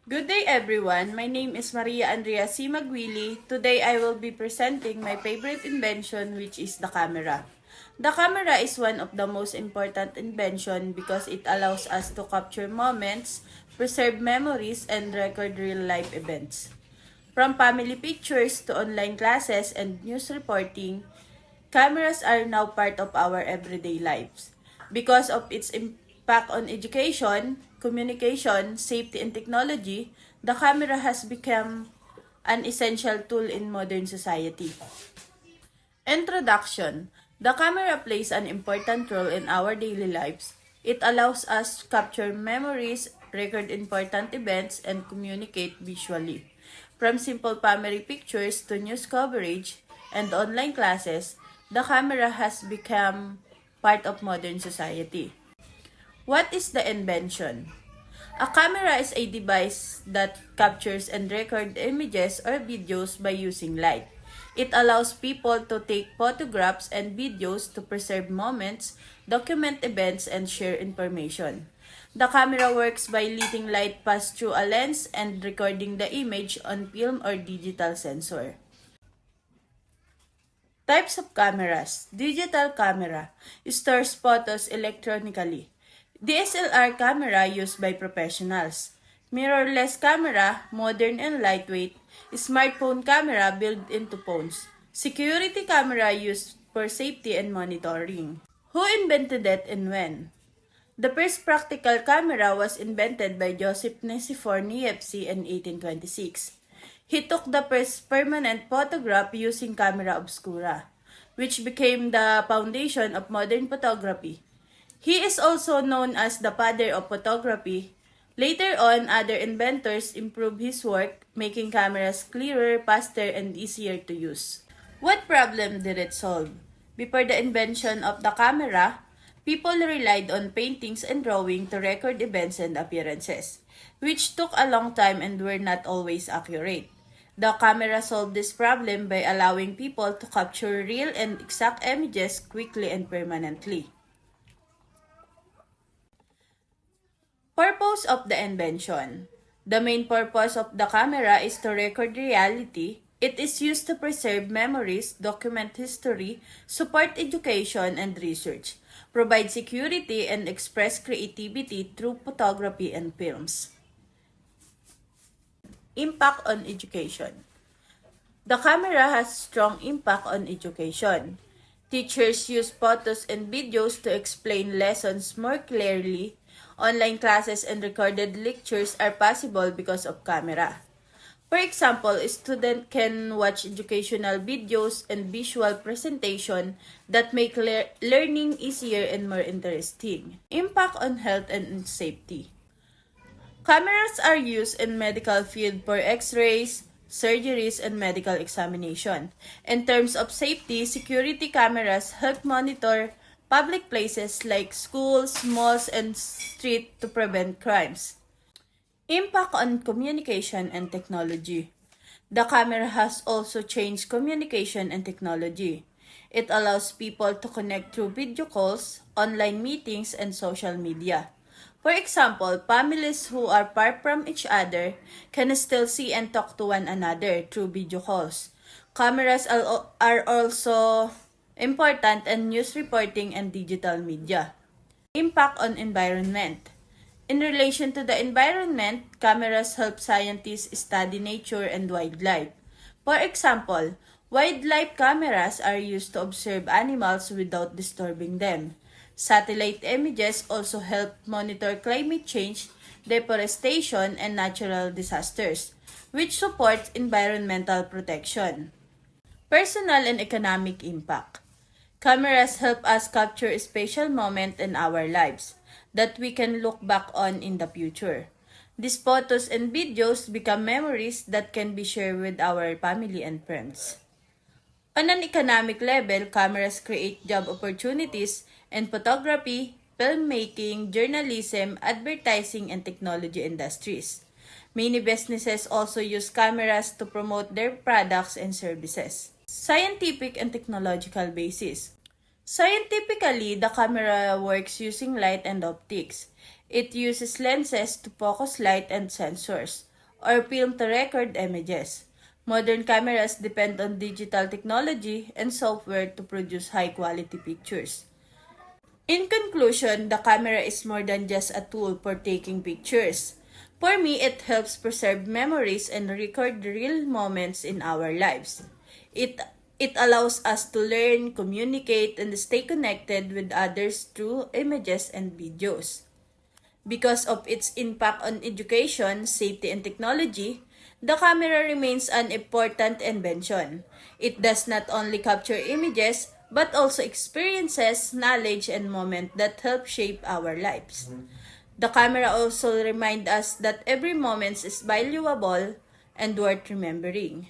Good day everyone, my name is Maria Andrea C. Magwili. Today I will be presenting my favorite invention, which is the camera. The camera is one of the most important invention because it allows us to capture moments, preserve memories, and record real-life events. From family pictures to online classes and news reporting, cameras are now part of our everyday lives. Because of its impact on education, communication, safety, and technology, the camera has become an essential tool in modern society. Introduction. The camera plays an important role in our daily lives. It allows us to capture memories, record important events, and communicate visually. From simple family pictures to news coverage and online classes, the camera has become part of modern society. What is the invention? A camera is a device that captures and records images or videos by using light. It allows people to take photographs and videos to preserve moments, document events, and share information. The camera works by letting light pass through a lens and recording the image on film or digital sensor. Types of cameras. Digital camera stores photos electronically. DSLR camera used by professionals. Mirrorless camera, modern and lightweight. Smartphone camera built into phones. Security camera used for safety and monitoring. Who invented it and when? The first practical camera was invented by Joseph Nicephore Niepce in 1826. He took the first permanent photograph using camera obscura, which became the foundation of modern photography. He is also known as the father of photography. Later on, other inventors improved his work, making cameras clearer, faster, and easier to use. What problem did it solve? Before the invention of the camera, people relied on paintings and drawing to record events and appearances, which took a long time and were not always accurate. The camera solved this problem by allowing people to capture real and exact images quickly and permanently. Purpose of the invention. The main purpose of the camera is to record reality. It is used to preserve memories, document history, support education and research, provide security, and express creativity through photography and films. Impact on education. The camera has strong impact on education. Teachers use photos and videos to explain lessons more clearly. Online classes and recorded lectures are possible because of camera. For example, a student can watch educational videos and visual presentation that make learning easier and more interesting. Impact on health and safety. Cameras are used in medical field for x-rays, surgeries, and medical examination. In terms of safety, security cameras help monitor public places like schools, malls, and streets to prevent crimes. Impact on communication and technology. The camera has also changed communication and technology. It allows people to connect through video calls, online meetings, and social media. For example, families who are far from each other can still see and talk to one another through video calls. Cameras are also important in news reporting and digital media. Impact on environment. In relation to the environment, cameras help scientists study nature and wildlife. For example, wildlife cameras are used to observe animals without disturbing them. Satellite images also help monitor climate change, deforestation, and natural disasters, which supports environmental protection. Personal and economic impact. Cameras help us capture special moments in our lives that we can look back on in the future. These photos and videos become memories that can be shared with our family and friends. On an economic level, cameras create job opportunities in photography, filmmaking, journalism, advertising, and technology industries. Many businesses also use cameras to promote their products and services. Scientific and technological basis. Scientifically, the camera works using light and optics. It uses lenses to focus light and sensors. or film to record images. Modern cameras depend on digital technology and software to produce high-quality pictures. In conclusion, the camera is more than just a tool for taking pictures. For me, it helps preserve memories and record real moments in our lives. It it allows us to learn, communicate, and stay connected with others through images and videos. Because of its impact on education, safety, and technology, the camera remains an important invention. It does not only capture images, but also experiences, knowledge, and moments that help shape our lives. The camera also reminds us that every moment is valuable and worth remembering.